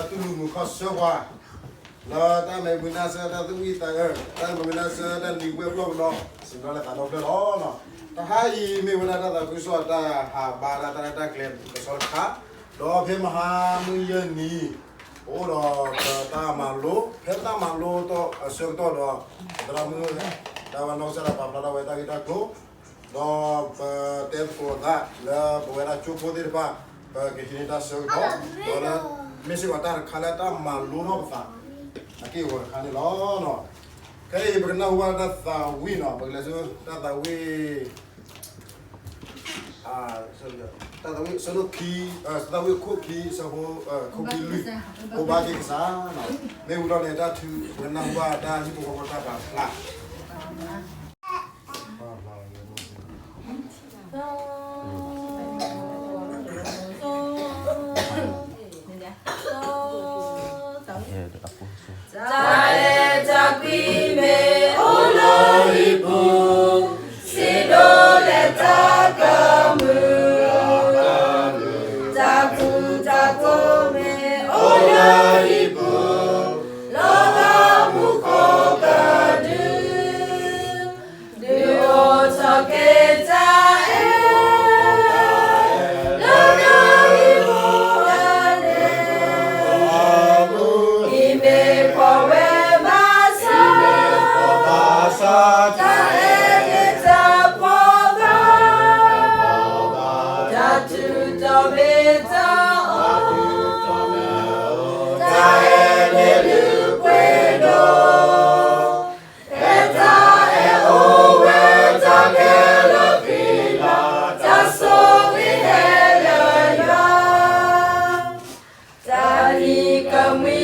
tu lu kho sơ qua là ta mày bữa nay sẽ ta tu ít ta bữa nay sẽ ta đi quay vlog đó xin nói là ta đâu đó nó ta hai mày bữa nay ta cứ so ta ba ta claim cái số khác đó phim ha mươi giờ ní ô đó ta mà lố to sơ to đó ta mua ta vào nó sẽ là bảo là vậy ta kita tu đó tem của ta là bữa nay chụp phô đi ba cái gì ta sơ đó đó là mình sẽ ta khai ta mà lố nó phải cái vừa khai nó nó cái bữa nay qua ta tàu vi nó bữa nay ta tàu vi ta tàu vi sơ khi tàu vi cookie sơ cookie lưỡi cô ba cái啥nó mấy bữa nay ta thu bữa nay qua ta chỉ có ta bảo là Jale jabi me oloribu sido le takamu jabu me oloribu loga mukokadu duo toketa Kami